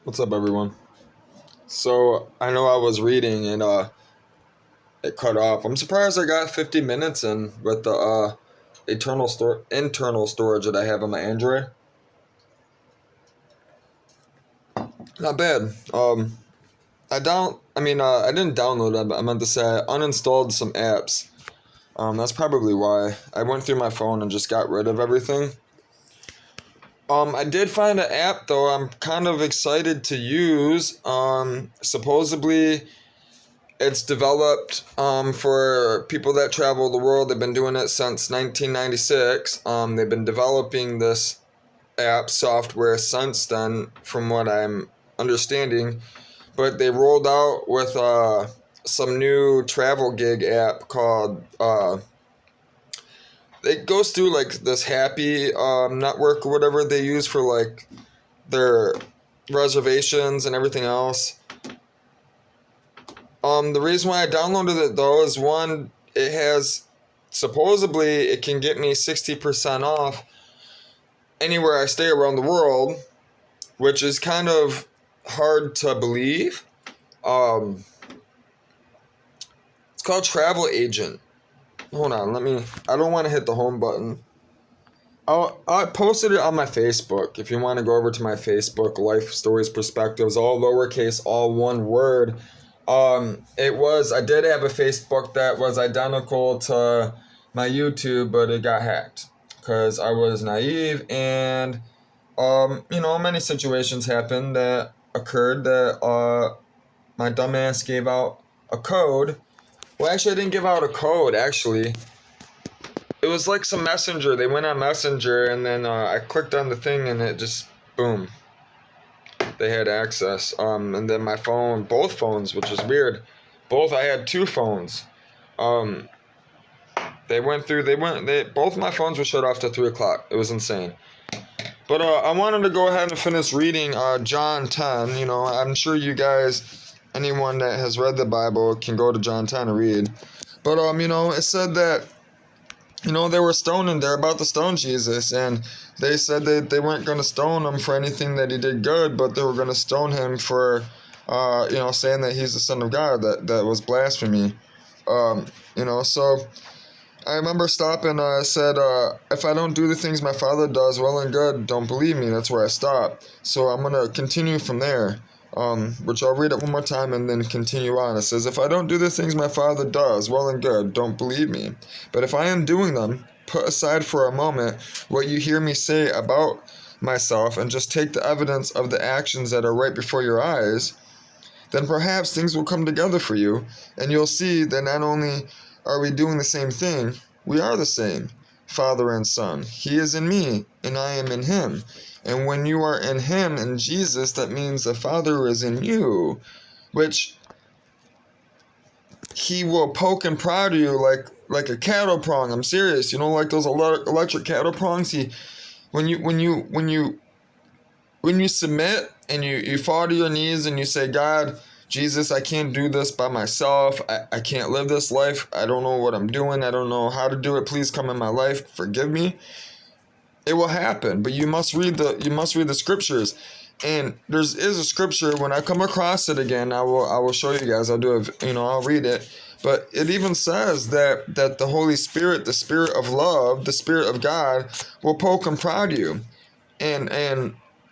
What's up, everyone? So I know I was reading and it cut off. I'm surprised I got 50 minutes in with the internal storage that I have on my Android. Not bad. I didn't download it. I meant to say I uninstalled some apps. That's probably why I went through my phone and just got rid of everything. I did find an app though. I'm kind of excited to use. Supposedly it's developed for people that travel the world. They've been doing it since 1996. They've been developing this app software since then, from what I'm understanding. But they rolled out with some new travel gig app called. It goes through like this Happy network or whatever they use for like their reservations and everything else. The reason why I downloaded it though is one, it has supposedly it can get me 60% off anywhere I stay around the world, which is kind of hard to believe. Um, it's called Travel Agent. Hold on, I don't want to hit the home button. I posted it on my Facebook. If you want to go over to my Facebook, Life Stories Perspectives, all lowercase, all one word. I did have a Facebook that was identical to my YouTube, but it got hacked because I was naive and, many situations happened that occurred that, my dumbass gave out a code. Well, actually, I didn't give out a code, actually. It was like some messenger. They went on Messenger and then, I clicked on the thing and it just, boom, they had access. And then my phone, both phones, which is weird. I had two phones. Um, both my phones were shut off to 3 o'clock. It was insane. But I wanted to go ahead and finish reading John 10. I'm sure you guys, anyone that has read the Bible, can go to John 10 and read. But it said that they were stoning. They're about to stone Jesus, and they said that they weren't going to stone him for anything that he did good, but they were going to stone him for, saying that he's the Son of God. That was blasphemy. So I remember stopping. I said, if I don't do the things my Father does, well and good, don't believe me. That's where I stopped. So I'm going to continue from there. Which I'll read it one more time and then continue on. It says, if I don't do the things my Father does, well and good, don't believe me. But if I am doing them, put aside for a moment what you hear me say about myself and just take the evidence of the actions that are right before your eyes, then perhaps things will come together for you, and you'll see that not only are we doing the same thing, we are the same, Father and Son. He is in me, and I am in him. And when you are in him, in Jesus, that means the Father is in you, which he will poke and prod you like a cattle prong. I'm serious. Like those electric cattle prongs. When you submit and you fall to your knees and you say, God, Jesus, I can't do this by myself. I can't live this life. I don't know what I'm doing. I don't know how to do it. Please come in my life. Forgive me. It will happen, but you must read the scriptures. And is a scripture. When I come across it again, I will show you guys. I'll read it. But it even says that the Holy Spirit, the Spirit of love, the Spirit of God, will poke and prod you, and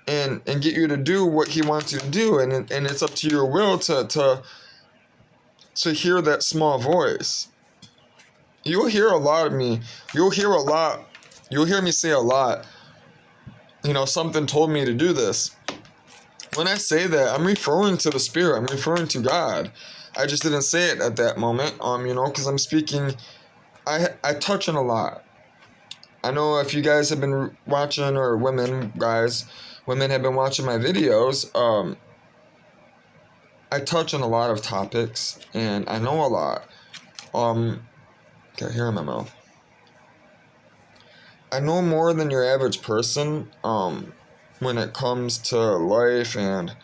get you to do what He wants you to do, and it's up to your will to hear that small voice. You'll hear a lot of me. You'll hear a lot. You'll hear me say a lot. Something told me to do this. When I say that, I'm referring to the Spirit. I'm referring to God. I just didn't say it at that moment, because I'm speaking. I touch on a lot. I know if you guys have been watching, or women have been watching my videos, I touch on a lot of topics, and I know a lot. Got hair in my mouth. I know more than your average person, when it comes to life and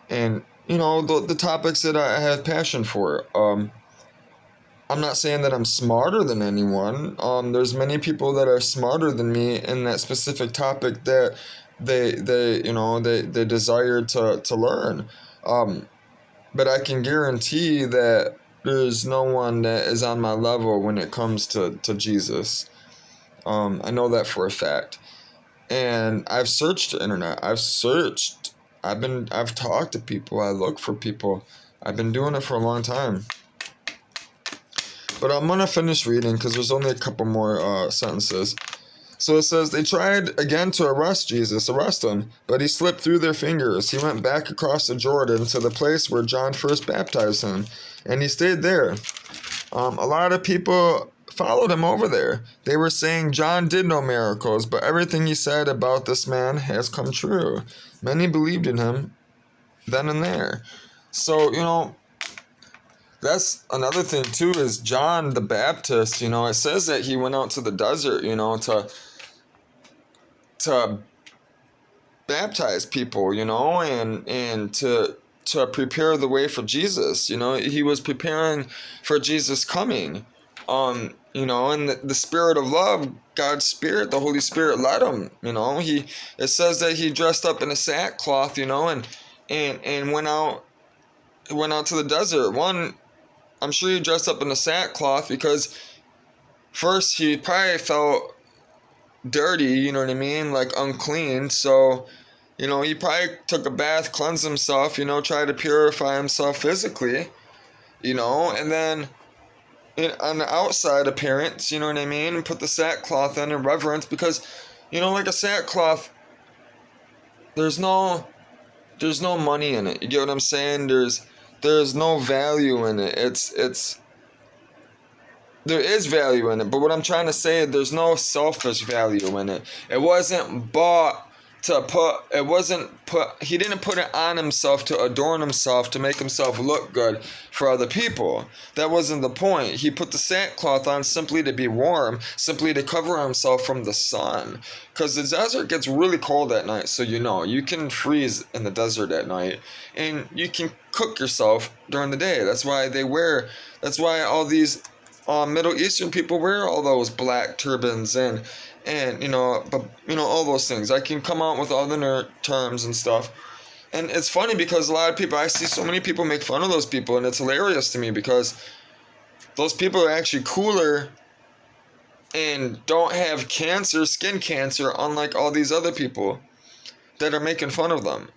the topics that I have passion for. I'm not saying that I'm smarter than anyone. There's many people that are smarter than me in that specific topic that they desire to learn. But I can guarantee that there's no one that is on my level when it comes to Jesus. I know that for a fact. And I've searched the internet. I've talked to people. I look for people. I've been doing it for a long time. But I'm going to finish reading because there's only a couple more sentences. So it says, they tried again to arrest him, but he slipped through their fingers. He went back across the Jordan to the place where John first baptized him, and he stayed there. A lot of people followed him over there. They were saying John did no miracles, but everything he said about this man has come true. Many believed in him then and there. So, that's another thing too, is John the Baptist, it says that he went out to the desert, to baptize people, and to prepare the way for Jesus. He was preparing for Jesus coming. And the Spirit of love, God's Spirit, the Holy Spirit led him. It says that he dressed up in a sackcloth, and went out to the desert. I'm sure he dressed up in a sackcloth because first he probably felt dirty, you know what I mean, like unclean. So, he probably took a bath, cleansed himself, tried to purify himself physically, and then on the outside appearance, you know what I mean, put the sackcloth in reverence because, like a sackcloth, there's no money in it. You get what I'm saying? There's no value in it. There is value in it, but what I'm trying to say, there's no selfish value in it. It wasn't bought he didn't put it on himself to adorn himself, to make himself look good for other people. That wasn't the point. He put the sackcloth on simply to be warm, simply to cover himself from the sun. Because the desert gets really cold at night, so you can freeze in the desert at night. And you can cook yourself during the day. That's why all these Middle Eastern people wear all those black turbans and all those things. I can come out with other terms and stuff. And it's funny because a lot of people, I see so many people make fun of those people, and it's hilarious to me because those people are actually cooler and don't have skin cancer, unlike all these other people that are making fun of them.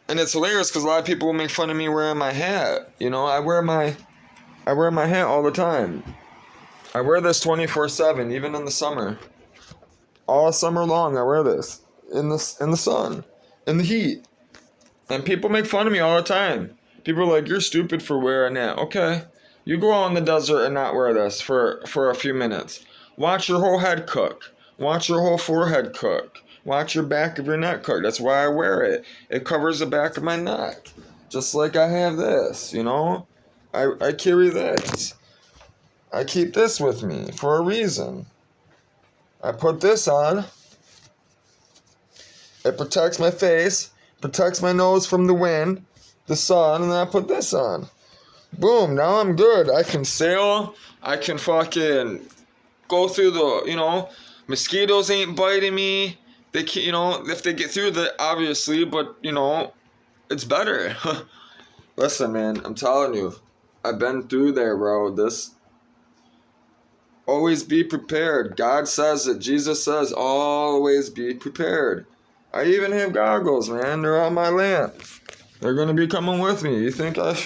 And it's hilarious because a lot of people will make fun of me wearing my hat. I wear my hat all the time. I wear this 24/7, even in the summer. All summer long, I wear this in the sun, in the heat, and people make fun of me all the time. People are like, "You're stupid for wearing that." Okay, you go out in the desert and not wear this for a few minutes. Watch your whole head cook. Watch your whole forehead cook. Watch your back of your neck cook. That's why I wear it. It covers the back of my neck, just like I have this. I carry this. I keep this with me for a reason. I put this on. It protects my face, protects my nose from the wind, the sun, and then I put this on. Boom, now I'm good. I can sail. I can fucking go through the, mosquitoes ain't biting me. They can't, if they get through that, obviously, but, it's better. Listen, man, I'm telling you, I've been through there, bro. Always be prepared. God says it. Jesus says, always be prepared. I even have goggles, man. They're on my lamp. They're gonna be coming with me. You think I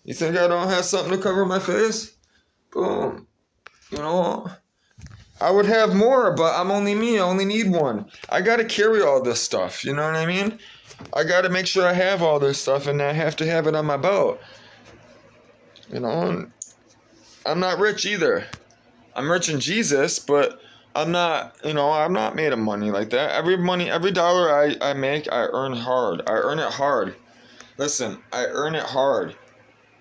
don't have something to cover my face? Boom. I would have more, but I'm only me. I only need one. I gotta carry all this stuff. You know what I mean? I gotta make sure I have all this stuff, and I have to have it on my belt. I'm not rich either. I'm rich in Jesus, but I'm not made of money like that. Every dollar I make, I earn hard. I earn it hard. Listen, I earn it hard.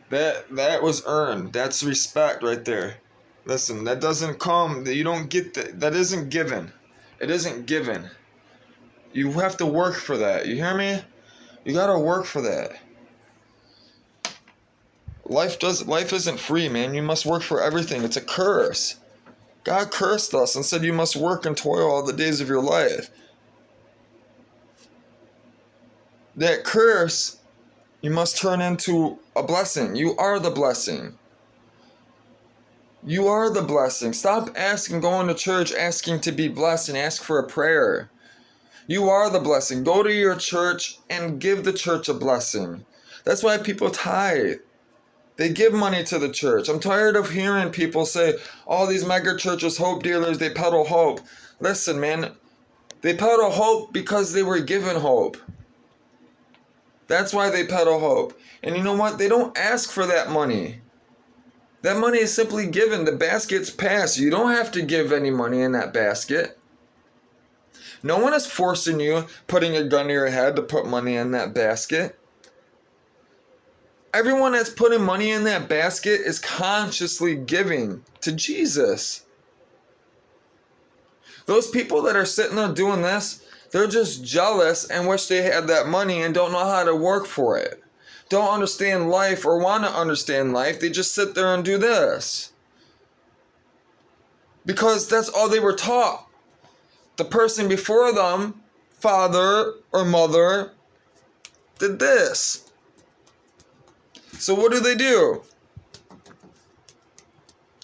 That was earned. That's respect right there. Listen, that doesn't come, you don't get that. That isn't given. It isn't given. You have to work for that. You hear me? You gotta work for that. Life isn't free, man. You must work for everything. It's a curse. God cursed us and said you must work and toil all the days of your life. that curse, you must turn into a blessing. You are the blessing. You are the blessing. Stop going to church, asking to be blessed and ask for a prayer. You are the blessing. Go to your church and give the church a blessing. That's why people tithe. They give money to the church. I'm tired of hearing people say, all these mega churches, hope dealers, they peddle hope. Listen, man, they peddle hope because they were given hope. That's why they peddle hope. And you know what? They don't ask for that money. That money is simply given. The basket's passed. You don't have to give any money in that basket. No one is forcing you, putting a gun to your head to put money in that basket. Everyone that's putting money in that basket is consciously giving to Jesus. Those people that are sitting there doing this, they're just jealous and wish they had that money and don't know how to work for it. Don't understand life or want to understand life. They just sit there and do this. Because that's all they were taught. The person before them, father or mother, did this. So what do?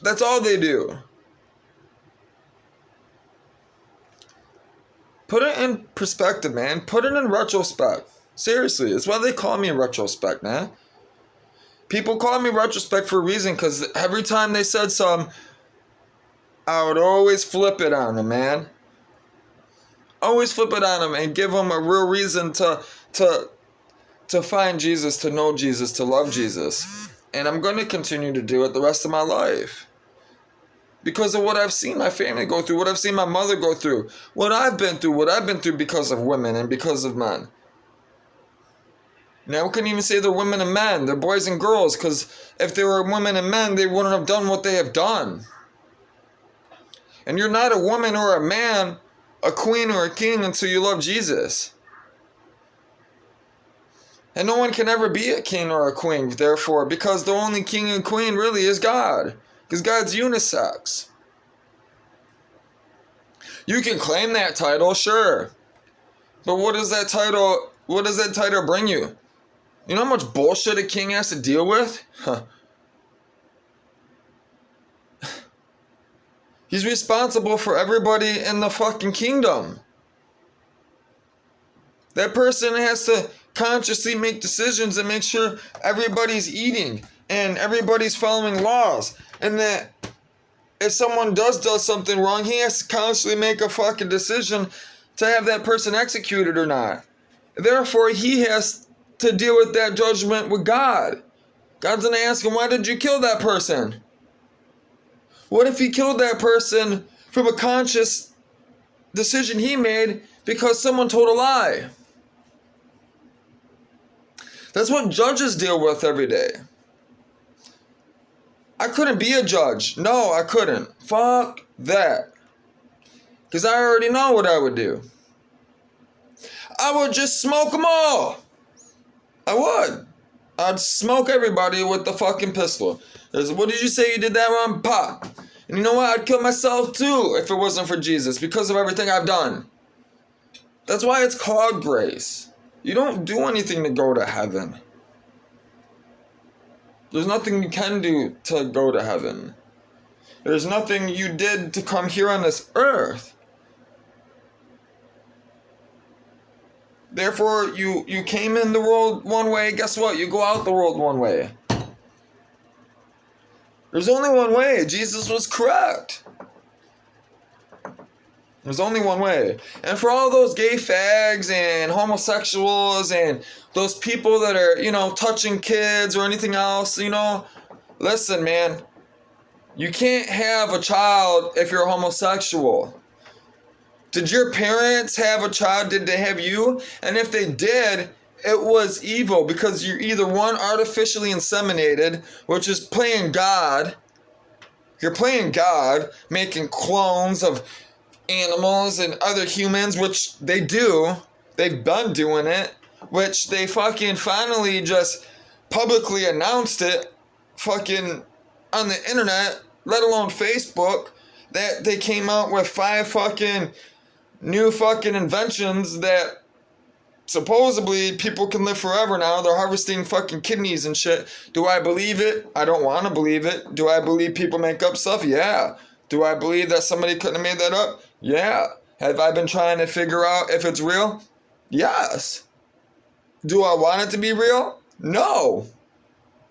That's all they do. Put it in perspective, man. Put it in retrospect. Seriously, it's why they call me retrospect, man. People call me retrospect for a reason, because every time they said something, I would always flip it on them, man. Always flip it on them and give them a real reason to find Jesus, to know Jesus, to love Jesus. And I'm going to continue to do it the rest of my life. Because of what I've seen my family go through, what I've seen my mother go through, what I've been through because of women and because of men. Now, we couldn't even say they're women and men, they're boys and girls, because if they were women and men, they wouldn't have done what they have done. And you're not a woman or a man, a queen or a king until you love Jesus. And no one can ever be a king or a queen, therefore, because the only king and queen really is God. Because God's unisex. You can claim that title, sure. But what does that title bring you? You know how much bullshit a king has to deal with? He's responsible for everybody in the fucking kingdom. That person has to consciously make decisions and make sure everybody's eating and everybody's following laws. And that if someone does something wrong, he has to constantly make a fucking decision to have that person executed or not. Therefore, he has to deal with that judgment with God. God's going to ask him, why did you kill that person? What if he killed that person from a conscious decision he made because someone told a lie? That's what judges deal with every day. I couldn't be a judge. No, I couldn't. Fuck that. Because I already know what I would do. I would just smoke them all. I would. I'd smoke everybody with the fucking pistol. What did you say you did that wrong? Pop. And you know what? I'd kill myself too if it wasn't for Jesus because of everything I've done. That's why it's called grace. You don't do anything to go to heaven. There's nothing you can do to go to heaven. There's nothing you did to come here on this earth. Therefore, you came in the world one way, guess what? You go out the world one way. There's only one way. Jesus was correct. There's only one way. And for all those gay fags and homosexuals and those people that are, touching kids or anything else, listen, man. You can't have a child if you're homosexual. Did your parents have a child? Did they have you? And if they did, it was evil because you're either one, artificially inseminated, which is playing God. You're playing God, making clones of animals and other humans, which they do. They've been doing it, which they fucking finally just publicly announced it fucking on the internet, let alone Facebook, that they came out with 5 fucking new fucking inventions that supposedly people can live forever now. They're harvesting fucking kidneys and shit. Do I believe it? I don't want to believe it. Do I believe people make up stuff? Yeah. Do I believe that somebody couldn't have made that up? Yeah. Have I been trying to figure out if it's real? Yes. Do I want it to be real? No.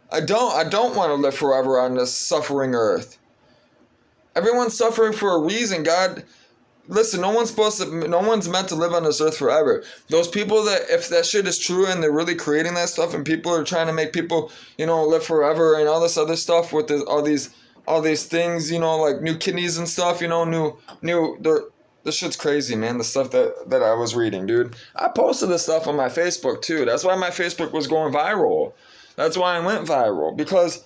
I don't want to live forever on this suffering earth. Everyone's suffering for a reason. God, listen, no one's meant to live on this earth forever. Those people that, if that shit is true and they're really creating that stuff and people are trying to make people, live forever and all this other stuff with all these things, like new kidneys and stuff, this shit's crazy, man. The stuff that I was reading, dude. I posted this stuff on my Facebook too. That's why my Facebook was going viral. That's why I went viral, because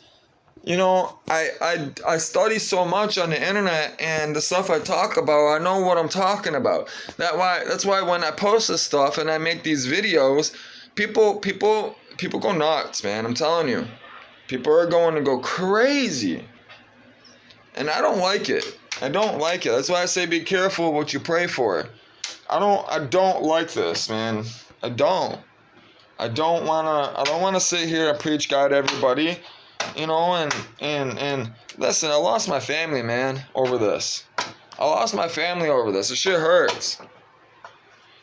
I study so much on the internet, and the stuff I talk about, I know what I'm talking about. That's why when I post this stuff and I make these videos, people go nuts, man. I'm telling you. People are going to go crazy. And I don't like it. I don't like it. That's why I say be careful what you pray for. I don't like this, man. I don't wanna sit here and preach God to everybody. And listen, I lost my family, man, over this. I lost my family over this. The shit hurts.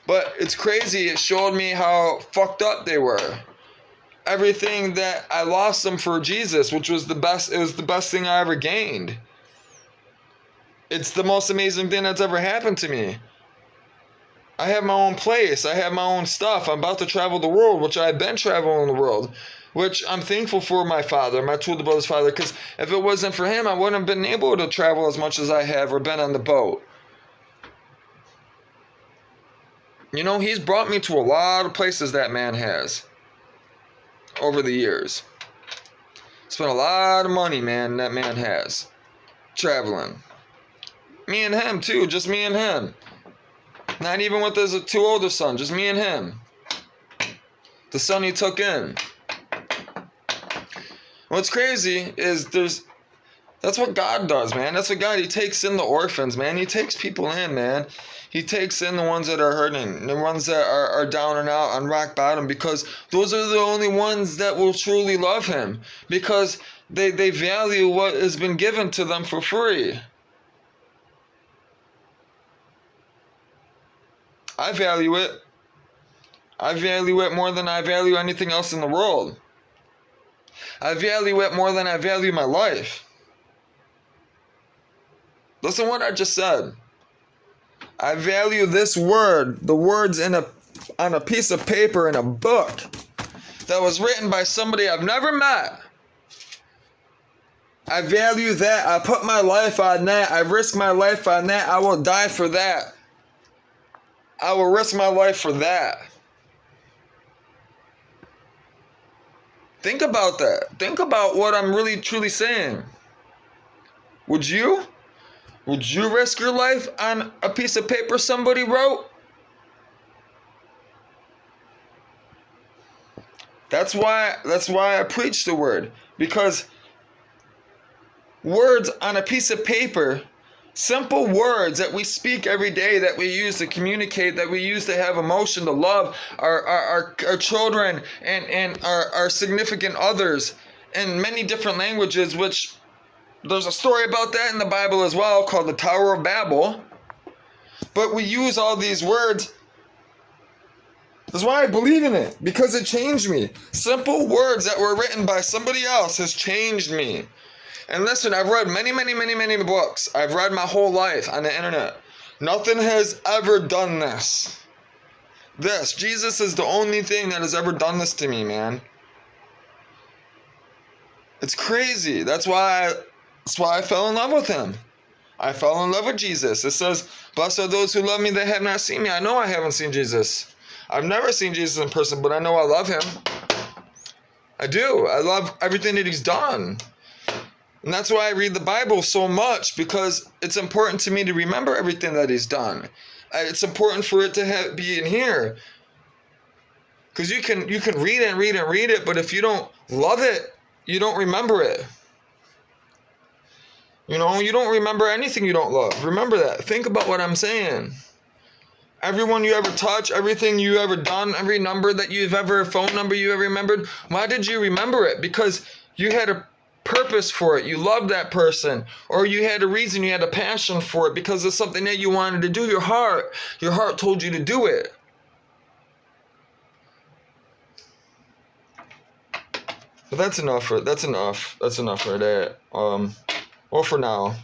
But it's crazy. It showed me how fucked up they were. Everything that I lost them for Jesus, which was the best. It was the best thing I ever gained. It's the most amazing thing that's ever happened to me. I have my own place. I have my own stuff. I'm about to travel the world, which I've been traveling the world, which I'm thankful for my father, my two older brother's father, because if it wasn't for him, I wouldn't have been able to travel as much as I have or been on the boat. He's brought me to a lot of places, that man has, over the years. Spent a lot of money, man, that man has, traveling. Me and him, too, just me and him. Not even with his two older sons, just me and him. The son he took in. What's crazy is that's what God does, man. That's what God, he takes in the orphans, man. He takes people in, man. He takes in the ones that are hurting, the ones that are down and out on rock bottom, because those are the only ones that will truly love him, because they value what has been given to them for free. I value it. I value it more than I value anything else in the world. I value it more than I value my life. Listen to what I just said. I value this word, the words on a piece of paper in a book that was written by somebody I've never met. I value that. I put my life on that. I risk my life on that. I will die for that. I will risk my life for that. Think about that. Think about what I'm really truly saying. Would you? Would you risk your life on a piece of paper somebody wrote? That's why I preach the word. Because words on a piece of paper, simple words that we speak every day, that we use to communicate, that we use to have emotion, to love our children and our significant others in many different languages, which there's a story about that in the Bible as well, called the Tower of Babel. But we use all these words. That's why I believe in it, because it changed me. Simple words that were written by somebody else has changed me. And listen, I've read many books. I've read my whole life on the internet. Nothing has ever done this. Jesus is the only thing that has ever done this to me, man. It's crazy. That's why I fell in love with him. I fell in love with Jesus. It says, blessed are those who love me that have not seen me. I know I haven't seen Jesus. I've never seen Jesus in person, but I know I love him. I do. I love everything that he's done. And that's why I read the Bible so much, because it's important to me to remember everything that he's done. It's important for it to be in here. Because you can read it, but if you don't love it, you don't remember it. You don't remember anything you don't love. Remember that. Think about what I'm saying. Everyone you ever touched, everything you ever done, every number that you've ever, phone number you ever remembered. Why did you remember it? Because you had a purpose for it. You loved that person, or you had a reason, you had a passion for it because it's something that you wanted to do. Your heart told you to do it. But that's enough for that. Well, for now,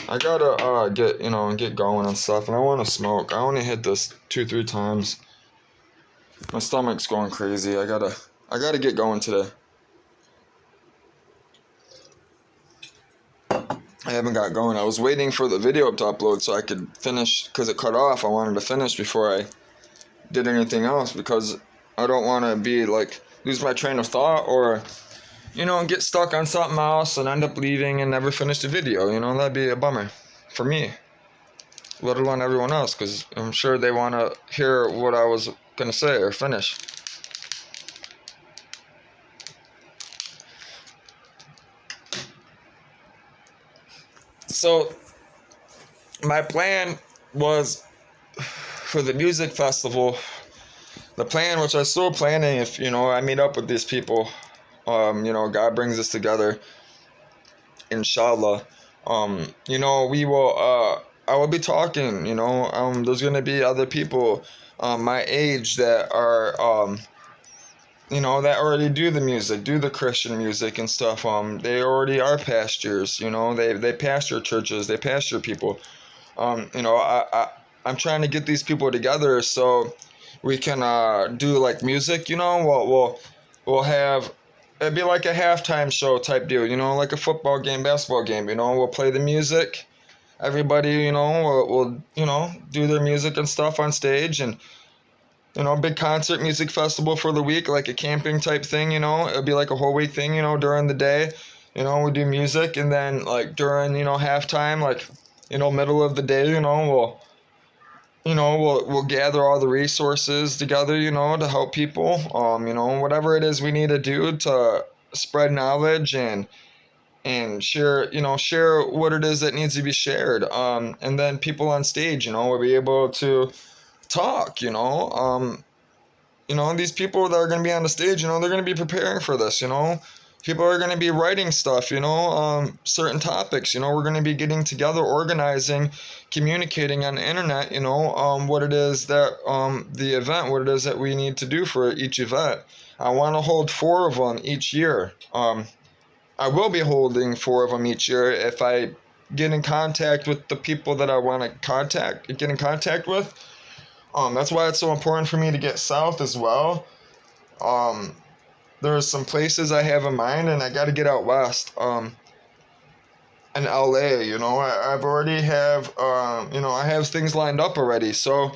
I gotta get going and stuff, and I want to smoke. I only hit this 2-3 times. My stomach's going crazy. I gotta get going today. I haven't got going. I was waiting for the video to upload so I could finish, because it cut off. I wanted to finish before I did anything else, because I don't want to be like lose my train of thought, or get stuck on something else and end up leaving and never finish the video. That'd be a bummer for me, let alone everyone else, because I'm sure they want to hear what I was gonna say or finish. So my plan was for the music festival. The plan, which I'm still planning, if I meet up with these people, God brings us together, inshallah. We will. I will be talking. There's gonna be other people, my age that are, that already do the music, do the Christian music and stuff. They already are pastors. They pastor churches, they pastor people. I'm trying to get these people together so we can do like music. We'll have, it'd be like a halftime show type deal. Like a football game, basketball game. We'll play the music. Everybody, will do their music and stuff on stage, and big concert music festival for the week, like a camping type thing. It'll be like a whole week thing. During the day, we do music, and then like during halftime, like middle of the day, we'll gather all the resources together, to help people. Whatever it is we need to do to spread knowledge and share what it is that needs to be shared. And then people on stage, will be able to talk. These people that are going to be on the stage, they're going to be preparing for this. People are going to be writing stuff, certain topics. We're going to be getting together, organizing, communicating on the internet, what it is that the event, what it is that we need to do for each event. I want to hold 4 of them each year. I will be holding 4 of them each year if I get in contact with the people that I want to get in contact with. That's why it's so important for me to get south as well. There's some places I have in mind, and I got to get out west. In LA, I've already have, I have things lined up already. So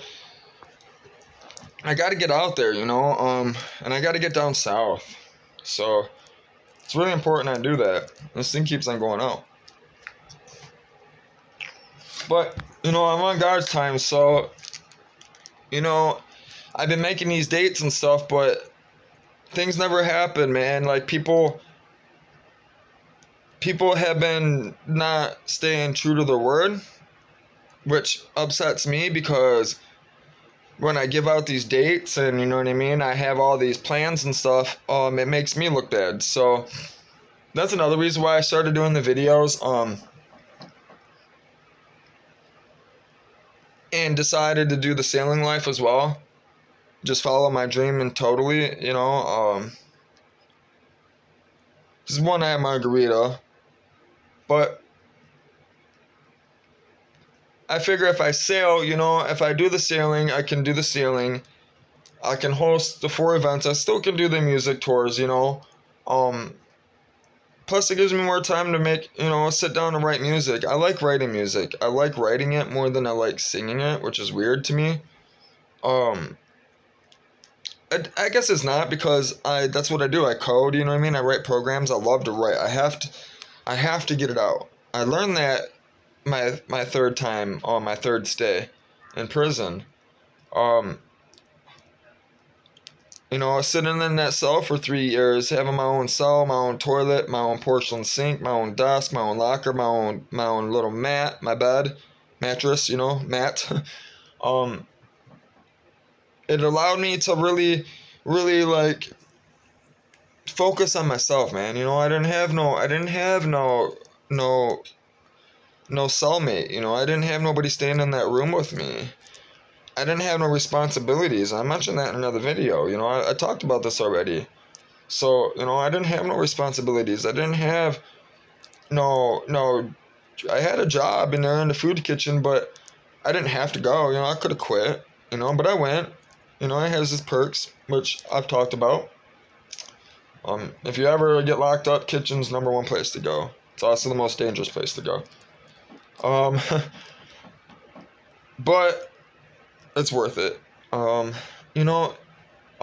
I got to get out there, and I got to get down south. So it's really important I do that. This thing keeps on going out. But, I'm on God's time, so, I've been making these dates and stuff, but things never happen, man. Like, people have been not staying true to their word, which upsets me, because when I give out these dates and I have all these plans and stuff, it makes me look bad. So that's another reason why I started doing the videos, and decided to do the sailing life as well. Just follow my dream and totally, just one night margarita. But I figure if I sail, if I do the sailing, I can do the sailing. I can host the 4 events. I still can do the music tours, Plus, it gives me more time to make, sit down and write music. I like writing music. I like writing it more than I like singing it, which is weird to me. I guess it's not, because that's what I do. I code, I write programs. I love to write. I have to get it out. I learned that my third time on my third stay in prison. Sitting in that cell for 3 years, having my own cell, my own toilet, my own porcelain sink, my own desk, my own locker, my own little mat, my bed, mattress, mat. It allowed me to really like focus on myself, man. I didn't have no cellmate. I didn't have nobody staying in that room with me. I didn't have no responsibilities. I mentioned that in another video. I talked about this already. So, I didn't have no responsibilities. I didn't have no, I had a job in there in the food kitchen, but I didn't have to go. I could have quit, but I went. It has its perks, which I've talked about. If you ever get locked up, kitchen's #1 place to go. It's also the most dangerous place to go. But it's worth it. All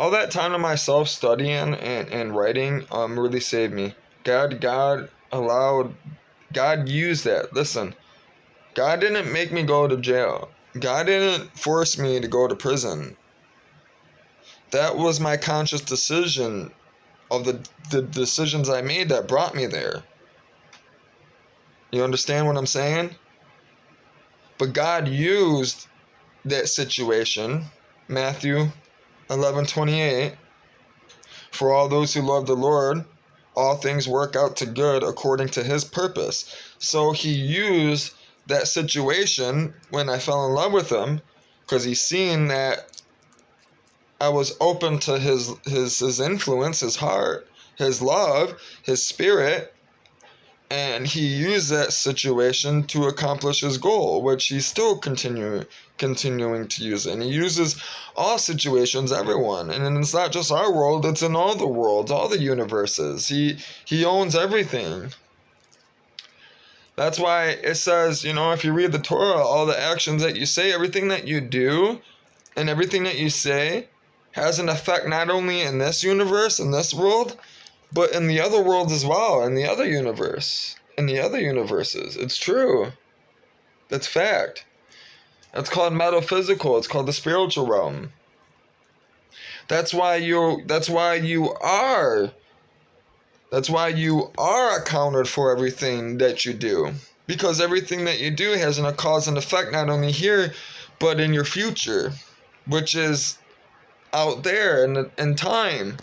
that time to myself studying and writing really saved me. God used that. Listen, God didn't make me go to jail. God didn't force me to go to prison. That was my conscious decision of the decisions I made that brought me there. You understand what I'm saying? But God used that situation, Matthew 11:28, for all those who love the Lord, all things work out to good according to his purpose. So he used that situation when I fell in love with him, because he seen that I was open to his influence, his heart, his love, his spirit, and he used that situation to accomplish his goal, which he's still continuing to use. And he uses all situations, everyone. And it's not just our world, it's in all the worlds, all the universes. He owns everything. That's why it says, if you read the Torah, all the actions that you say, everything that you do, and everything that you say has an effect not only in this universe, in this world, but in the other worlds as well, in the other universe, in the other universes. It's true. That's fact. That's called metaphysical. It's called the spiritual realm. That's why you are accounted for everything that you do. Because everything that you do has a cause and effect not only here, but in your future, which is out there in time.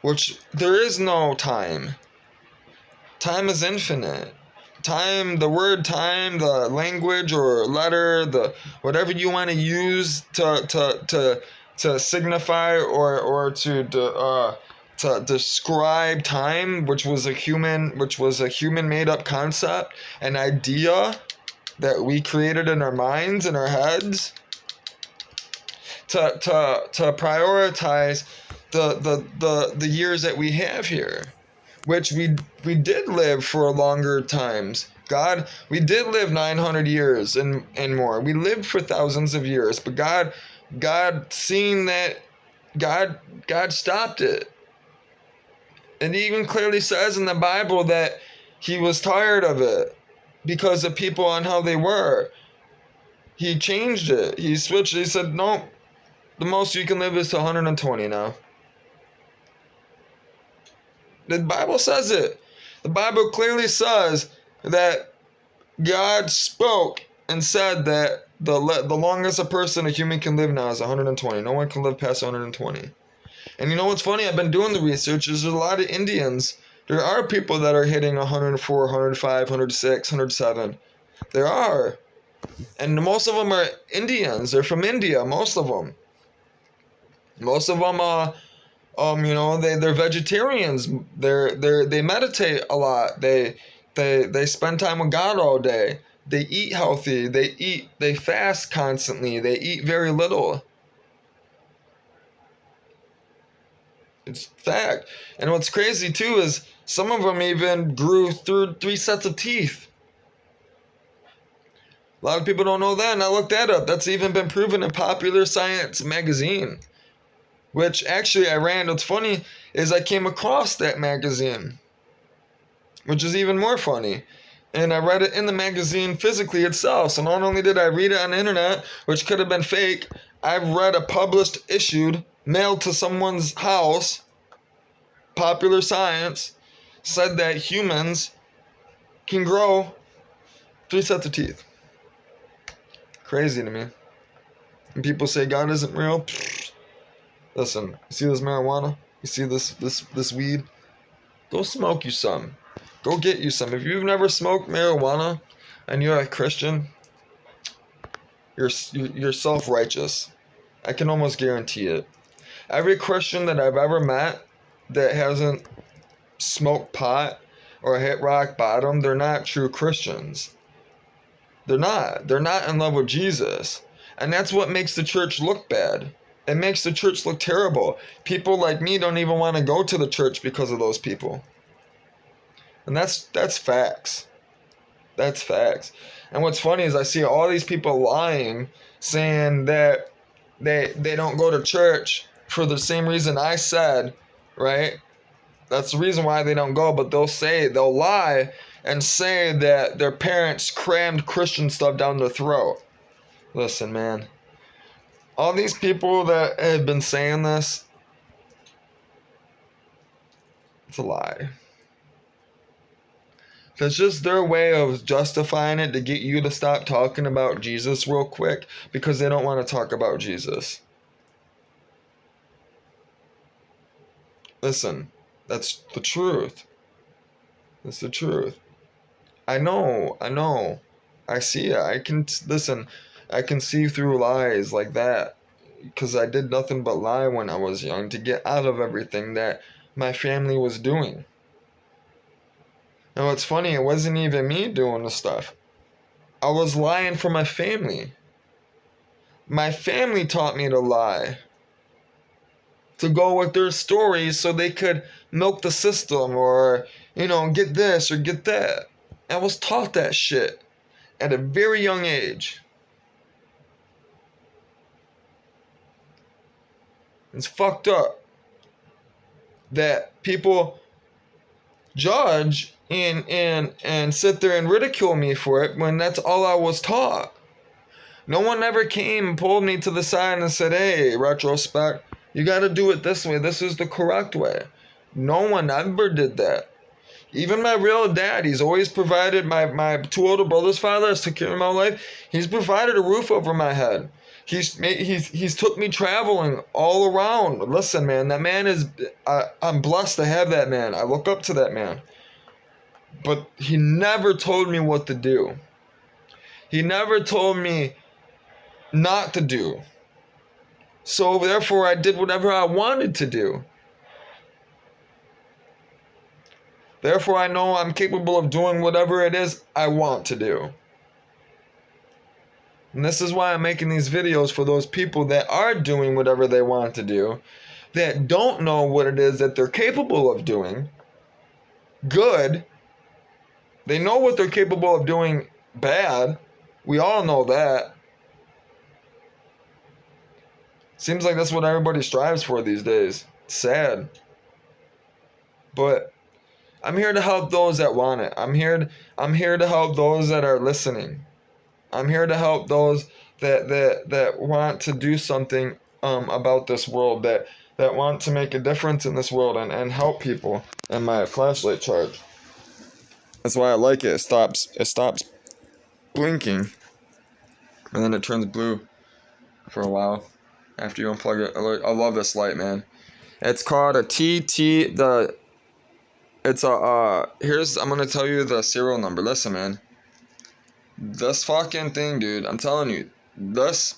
Which there is no time. Time is infinite. Time, the word time, the language or letter, the whatever you want to use to signify or to describe time, which was a human made up concept, an idea that we created in our minds, in our heads, to prioritize the years that we have here, which we did live for longer times. We did live 900 years and more. We lived for thousands of years, but God seeing that, God stopped it. And he even clearly says in the Bible that he was tired of it because of people and how they were. He changed it. He switched it. He said, no, the most you can live is to 120 now. The Bible says it. The Bible clearly says that God spoke and said that the longest a human can live now is 120. No one can live past 120. And you know what's funny? I've been doing the research. There's a lot of Indians. There are people that are hitting 104, 105, 106, 107. There are. And most of them are Indians. They're from India, most of them. Most of them they're vegetarians. They meditate a lot. They spend time with God all day. They eat healthy. They fast constantly. They eat very little. It's fact. And what's crazy too is some of them even grew through 3 sets of teeth. A lot of people don't know that, and I looked that up. That's even been proven in Popular Science magazine. Which actually I ran. What's funny is I came across that magazine, which is even more funny. And I read it in the magazine physically itself. So not only did I read it on the internet, which could have been fake, I've read a published, issued, mailed to someone's house, Popular Science, said that humans can grow 3 sets of teeth. Crazy to me. And people say God isn't real. Listen, you see this marijuana? You see this weed? Go smoke you some. Go get you some. If you've never smoked marijuana and you're a Christian, you're self-righteous. I can almost guarantee it. Every Christian that I've ever met that hasn't smoked pot or hit rock bottom, they're not true Christians. They're not. They're not in love with Jesus. And that's what makes the church look bad. It makes the church look terrible. People like me don't even want to go to the church because of those people. And that's facts. That's facts. And what's funny is I see all these people lying, saying that they don't go to church for the same reason I said, right? That's the reason why they don't go, but they'll lie and say that their parents crammed Christian stuff down their throat. Listen, man. All these people that have been saying this, it's a lie. That's just their way of justifying it to get you to stop talking about Jesus real quick because they don't want to talk about Jesus. Listen, that's the truth. That's the truth. I know. I see it. I can see through lies like that because I did nothing but lie when I was young to get out of everything that my family was doing. And what's funny, it wasn't even me doing the stuff. I was lying for my family. My family taught me to lie. To go with their stories so they could milk the system or, get this or get that. I was taught that shit at a very young age. It's fucked up that people judge and sit there and ridicule me for it when that's all I was taught. No one ever came and pulled me to the side and said, hey, retrospect, you got to do it this way. This is the correct way. No one ever did that. Even my real dad, he's always provided, my two older brothers' father has took care of my life. He's provided a roof over my head. He's took me traveling all around. Listen, man, that man is, I'm blessed to have that man. I look up to that man. But he never told me what to do. He never told me not to do. So therefore I did whatever I wanted to do. Therefore I know I'm capable of doing whatever it is I want to do. And this is why I'm making these videos for those people that are doing whatever they want to do, that don't know what it is that they're capable of doing good. They know what they're capable of doing bad. We all know that. Seems like that's what everybody strives for these days. It's sad. But I'm here to help those that want it. I'm here to help those that are listening. I'm here to help those that want to do something about this world, that want to make a difference in this world and help people. And my flashlight charge. That's why I like it. It stops blinking. And then it turns blue for a while after you unplug it. I love this light, man. It's called a TT. I'm gonna tell you the serial number. Listen, man. This fucking thing, dude. I'm telling you, this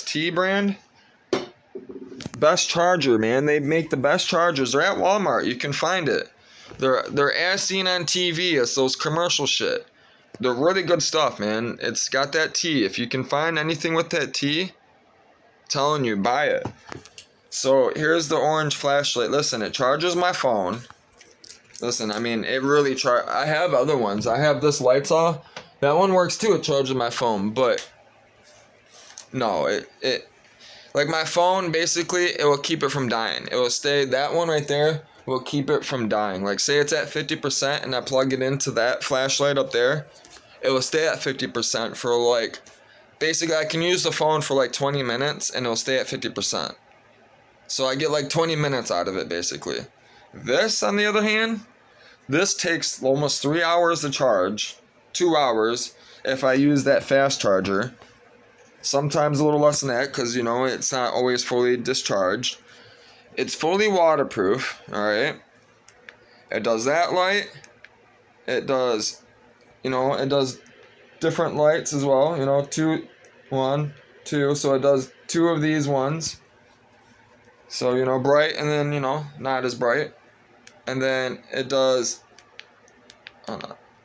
T brand, best charger, man. They make the best chargers. They're at Walmart. You can find it. They're as seen on TV as those commercial shit. They're really good stuff, man. It's got that T. If you can find anything with that T, I'm telling you, buy it. So here's the orange flashlight. Listen, it charges my phone. Listen, I mean, it really I have other ones. I have this Lights-Off. That one works too. It charges my phone, but no, it like my phone, basically, it will keep it from dying. It will stay, that one right there will keep it from dying. Like, say it's at 50% and I plug it into that flashlight up there, it will stay at 50% for like, basically I can use the phone for like 20 minutes and it will stay at 50%. So I get like 20 minutes out of it, basically. This, on the other hand, this takes almost 3 hours to charge, 2 hours if I use that fast charger. Sometimes a little less than that because, you know, it's not always fully discharged. It's fully waterproof, alright? It does that light. It does, you know, it does different lights as well. You know, 2, 1, 2. So it does 2 of these ones. So, you know, bright and then, you know, not as bright. And then it does,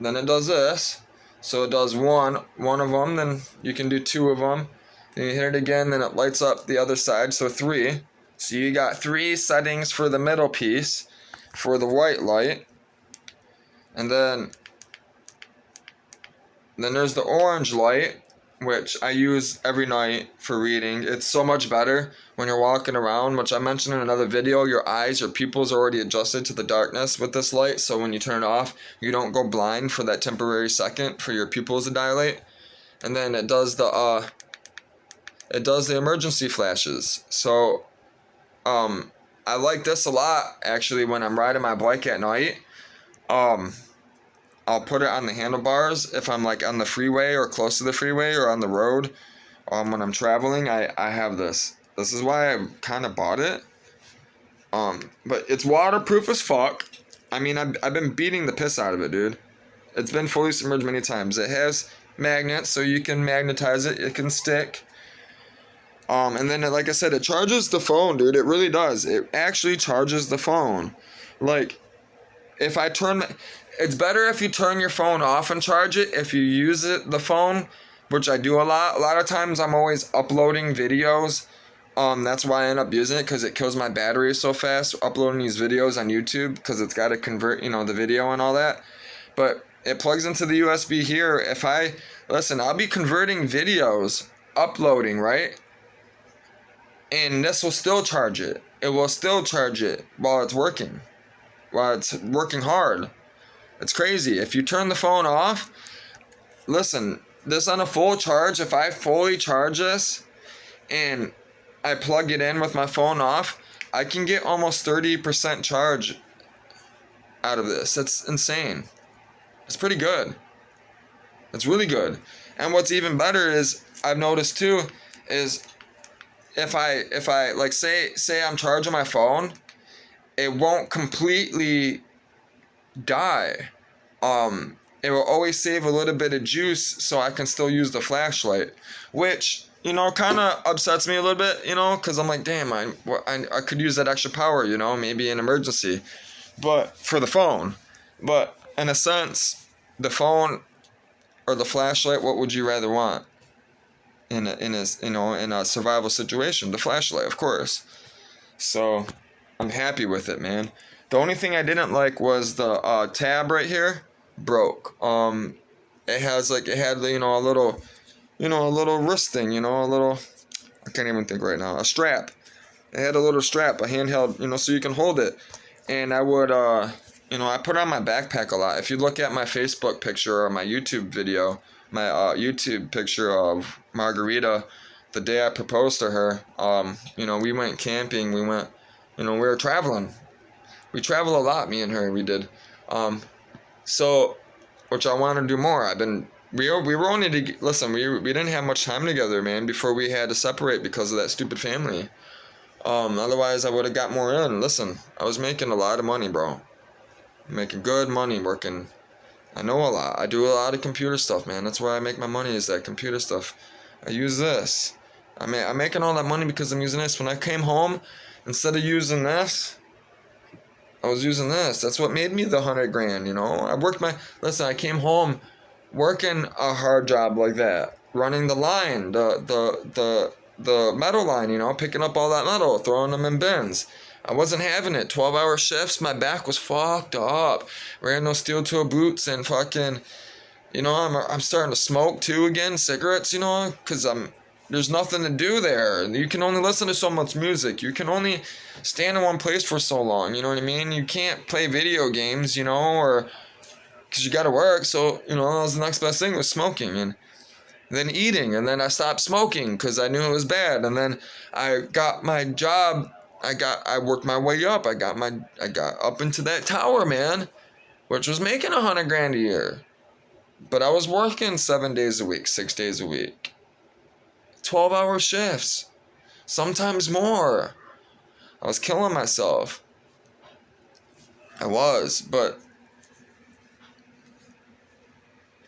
then it does this. So it does one of them, then you can do 2 of them. Then you hit it again, then it lights up the other side, so 3. So you got 3 settings for the middle piece for the white light. And then there's the orange light, which I use every night for reading. It's so much better when you're walking around, which I mentioned in another video. Your eyes, your pupils are already adjusted to the darkness with this light, so when you turn it off, you don't go blind for that temporary second for your pupils to dilate. And then it does the emergency flashes. So I like this a lot actually when I'm riding my bike at night. I'll put it on the handlebars if I'm like on the freeway or close to the freeway or on the road. When I'm traveling, I have this. This is why I kind of bought it. But it's waterproof as fuck. I mean, I've been beating the piss out of it, dude. It's been fully submerged many times. It has magnets, so you can magnetize it. It can stick. And then, like I said, it charges the phone, dude. It really does. It actually charges the phone. Like, if I turn... It's better if you turn your phone off and charge it. If you use the phone, which I do a lot. A lot of times I'm always uploading videos. That's why I end up using it, because it kills my battery so fast, uploading these videos on YouTube, because it's got to convert, you know, the video and all that. But it plugs into the USB here. I'll be converting videos, uploading, right? And this will still charge it. It will still charge it while it's working hard. It's crazy. If you turn the phone off, listen, this on a full charge, if I fully charge this and I plug it in with my phone off, I can get almost 30% charge out of this. That's insane. It's pretty good. It's really good. And what's even better is, I've noticed too, is if I like say I'm charging my phone, it won't completely die. It will always save a little bit of juice so I can still use the flashlight, which, you know, kind of upsets me a little bit, you know, because I'm like, damn, I could use that extra power, you know, maybe in emergency, but for the phone. But in a sense, the phone or the flashlight, what would you rather want in a survival situation? The flashlight, of course. So I'm happy with it, man. The only thing I didn't like was the tab right here broke. It had a little wrist thing, you know, I can't even think right now, a strap. It had a little strap, a handheld, you know, so you can hold it. And I would I put it on my backpack a lot. If you look at my Facebook picture or my YouTube video, my YouTube picture of Margarita, the day I proposed to her, we went camping, we were traveling. We travel a lot, me and her, we did. So, which I want to do more. We were only we didn't have much time together, man, before we had to separate because of that stupid family. Otherwise I would have got more in. Listen, I was making a lot of money, bro. Making good money working. I know a lot. I do a lot of computer stuff, man. That's where I make my money, is that computer stuff. I use this. I'm making all that money because I'm using this. When I came home, instead of using this, I was using this. That's what made me the $100,000, you know. I came home working a hard job like that, running the line, the metal line, you know, picking up all that metal, throwing them in bins. I wasn't having it. 12-hour shifts, my back was fucked up. Wearing those steel toe boots and fucking, you know, I'm starting to smoke too again, cigarettes, you know, because there's nothing to do there. You can only listen to so much music. You can only stand in one place for so long, you know what I mean? You can't play video games, you know, or because you got to work. So, you know, that was the next best thing, was smoking, and then eating. And then I stopped smoking because I knew it was bad. And then I got my job. I worked my way up. I got up into that tower, man, which was making $100,000 a year. But I was working 7 days a week, 6 days a week. 12-hour shifts, sometimes more. I was killing myself. I was, but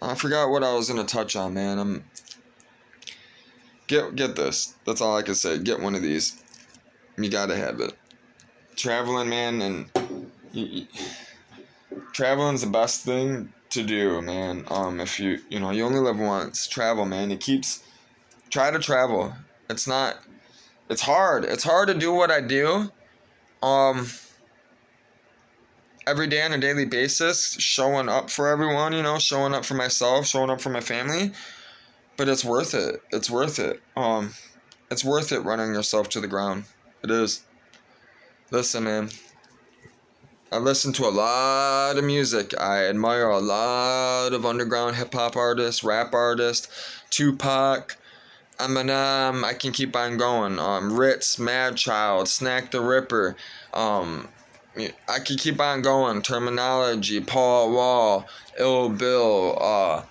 I forgot what I was gonna touch on, man. Get this. That's all I can say. Get one of these. You gotta have it. Traveling, man, and traveling's the best thing to do, man. If you you only live once, travel, man. Try to travel. It's not. It's hard. It's hard to do what I do. Every day on a daily basis, showing up for everyone, showing up for myself, showing up for my family. But it's worth it. It's worth it. It's worth it running yourself to the ground. It is. Listen, man. I listen to a lot of music. I admire a lot of underground hip hop artists, rap artists, Tupac, Eminem. I can keep on going. Ritz, Madchild, Snack the Ripper. I can keep on going. Terminology, Paul Wall, Ill Bill,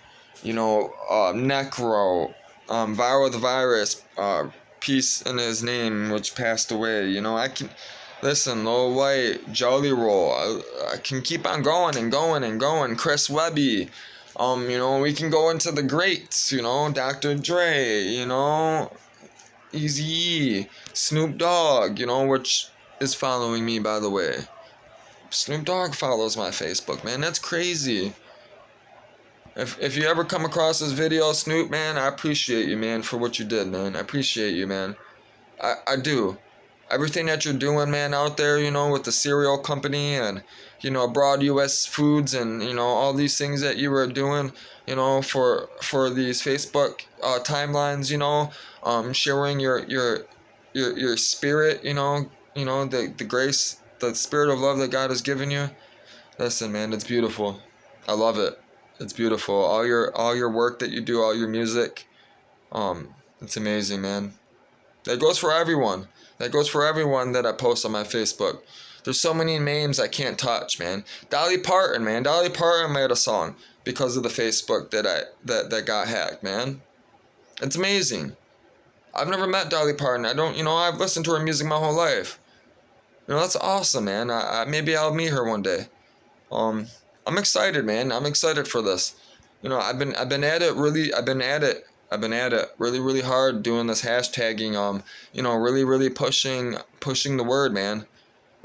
Necro, Viral the Virus, Peace in His Name, which passed away. I can listen. Lil White, Jolly Roll. I can keep on going and going and going. Chris Webby. We can go into the greats. Dr. Dre. Eazy-E, Snoop Dogg. Which is following me, by the way. Snoop Dogg follows my Facebook, man. That's crazy. If you ever come across this video, Snoop, man, I appreciate you, man, for what you did, man. I appreciate you, man. I do. Everything that you're doing, man, out there, with the cereal company and, Abroad U.S. Foods and, all these things that you were doing, for these Facebook timelines, sharing your spirit, the grace, the spirit of love that God has given you. Listen, man, it's beautiful. I love it. It's beautiful. All your work that you do, all your music, it's amazing, man. That goes for everyone. That goes for everyone that I post on my Facebook. There's so many names I can't touch, man. Dolly Parton, man. Dolly Parton made a song because of the Facebook that got hacked, man. It's amazing. I've never met Dolly Parton. I've listened to her music my whole life. That's awesome, man. Maybe I'll meet her one day. I'm excited, man. I'm excited for this. I've been at it really, really hard doing this hashtagging, really, really pushing the word, man.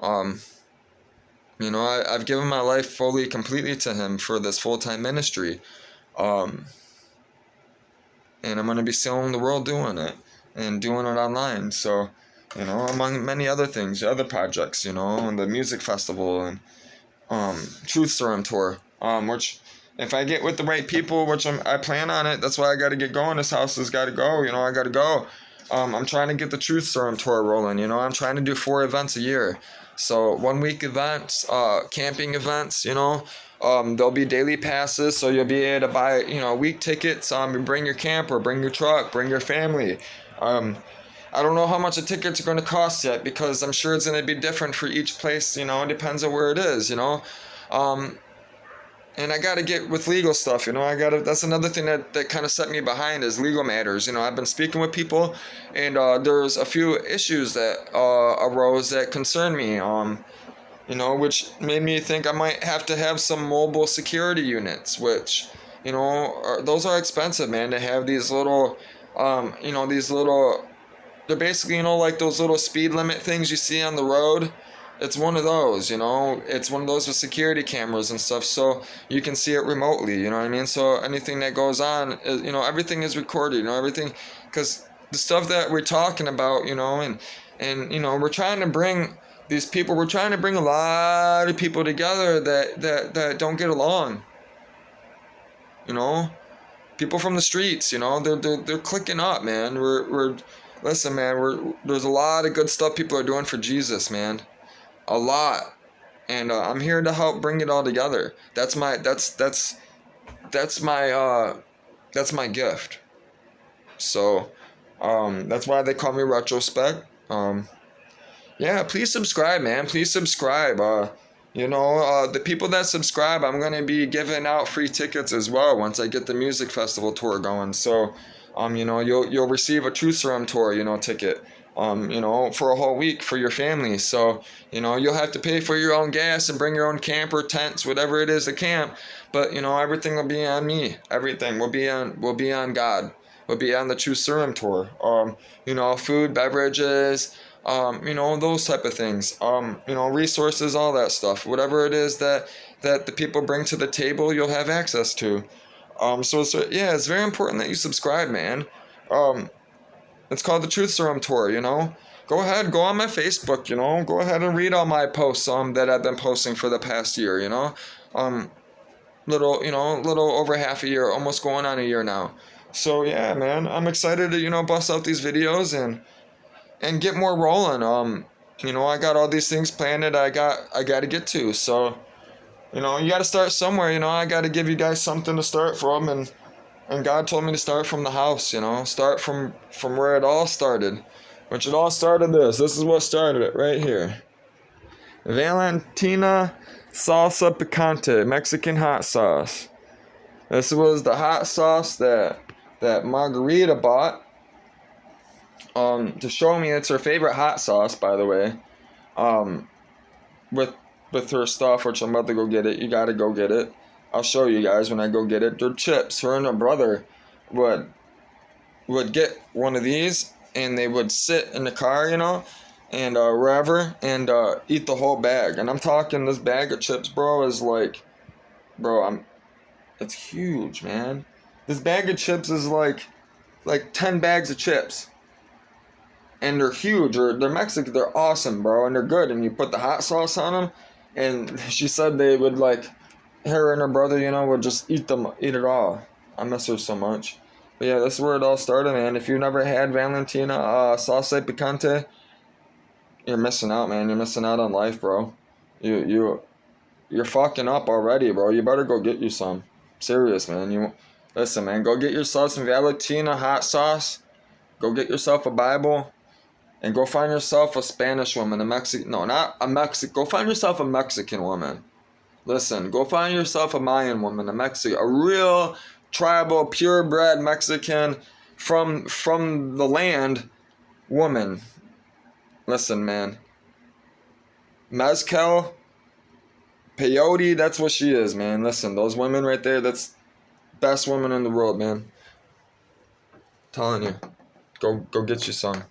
I've given my life fully, completely to him for this full-time ministry. And I'm going to be sealing the world doing it and doing it online. So, among many other things, other projects, and the music festival and Truth Serum tour, which if I get with the right people, which I plan on it, that's why I got to get going. This house has got to go. I got to go. I'm trying to get the Truth Serum tour rolling. I'm trying to do 4 events a year. So 1-week events, camping events. There'll be daily passes, so you'll be able to buy week tickets. Bring your camper, bring your truck, bring your family. I don't know how much the tickets are going to cost yet because I'm sure it's going to be different for each place. It depends on where it is. And I got to get with legal stuff, that's another thing that kind of set me behind is legal matters. I've been speaking with people and there's a few issues that arose that concern me, which made me think I might have to have some mobile security units, which, those are expensive, man, to have these little, they're basically, like those little speed limit things you see on the road. It's one of those, it's one of those with security cameras and stuff, so you can see it remotely, you know what I mean? So anything that goes on, is, everything is recorded, everything, because the stuff that we're talking about, and we're trying to bring these people, we're trying to bring a lot of people together that don't get along, people from the streets, they're clicking up, man. Listen, man, there's a lot of good stuff people are doing for Jesus, man. A lot, and I'm here to help bring it all together. That's my gift. So, that's why they call me Retrospect. Yeah, please subscribe, man. Please subscribe. The people that subscribe, I'm gonna be giving out free tickets as well once I get the music festival tour going. So, You'll receive a Truth Serum tour, ticket. For a whole week for your family. So, you'll have to pay for your own gas and bring your own camper, tents, whatever it is to camp. But, everything will be on me. Everything will be on God. Will be on the Truth Serum tour. Food, beverages, those type of things. Resources, all that stuff. Whatever it is that the people bring to the table, you'll have access to. It's very important that you subscribe, man. It's called the Truth Serum Tour, Go ahead, go on my Facebook, Go ahead and read all my posts that I've been posting for the past year, Little over half a year, almost going on a year now. So yeah, man, I'm excited to, bust out these videos and get more rolling. I got all these things planned that I got to get to. So, you got to start somewhere, I got to give you guys something to start from, and God told me to start from the house, start from where it all started. Which it all started this is what started it right here. Valentina Salsa Picante, Mexican hot sauce. This was the hot sauce that Margarita bought to show me it's her favorite hot sauce, by the way. With her stuff, which I'm about to go get it. You gotta go get it. I'll show you guys when I go get it. They're chips. Her and her brother would get one of these, and they would sit in the car, and wherever, and eat the whole bag. And I'm talking, this bag of chips, bro, is like, it's huge, man. This bag of chips is like 10 bags of chips. And they're huge. They're Mexican. They're awesome, bro, and they're good. And you put the hot sauce on them, and she said they would her and her brother, would just eat it all. I miss her so much. But yeah, this is where it all started, man. If you've never had Valentina Salsa Picante, you're missing out, man. You're missing out on life, bro. You're fucking up already, bro. You better go get you some. Serious, man. Listen, man. Go get yourself some Valentina hot sauce. Go get yourself a Bible. And go find yourself a Spanish woman, go find yourself a Mexican woman. Listen, go find yourself a Mayan woman, a real tribal, purebred Mexican from the land woman. Listen, man. Mezcal, peyote, that's what she is, man. Listen, those women right there, that's best woman in the world, man. Telling you. Go get you some.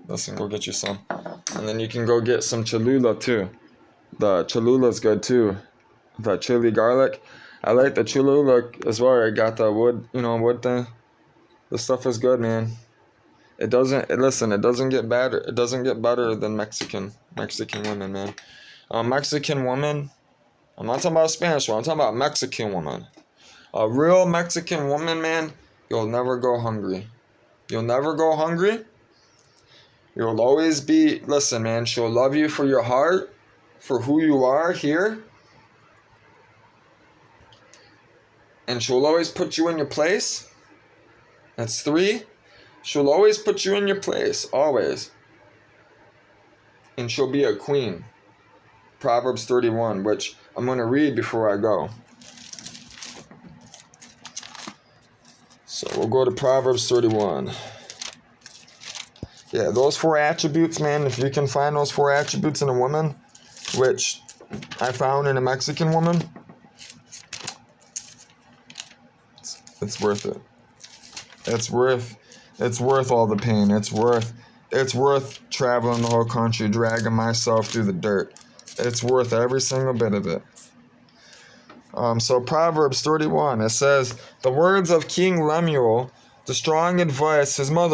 Listen, go get you some. And then you can go get some Cholula too. The Cholula's good too. The chili garlic. I like the Cholula as well. I got the wood thing. The stuff is good, man. It doesn't get better. It doesn't get better than Mexican women, man. Mexican woman. I'm not talking about a Spanish one. I'm talking about Mexican woman. A real Mexican woman, man. You'll never go hungry. You'll never go hungry. You'll always be, listen, man, she'll love you for your heart, for who you are here. And she'll always put you in your place. That's 3. She'll always put you in your place, always. And she'll be a queen. Proverbs 31, which I'm going to read before I go. So we'll go to Proverbs 31. Yeah, those 4 attributes, man, if you can find those 4 attributes in a woman, which I found in a Mexican woman, it's worth it. It's worth all the pain. It's worth traveling the whole country, dragging myself through the dirt. It's worth every single bit of it. So Proverbs 31, it says, the words of King Lemuel, the strong advice his mother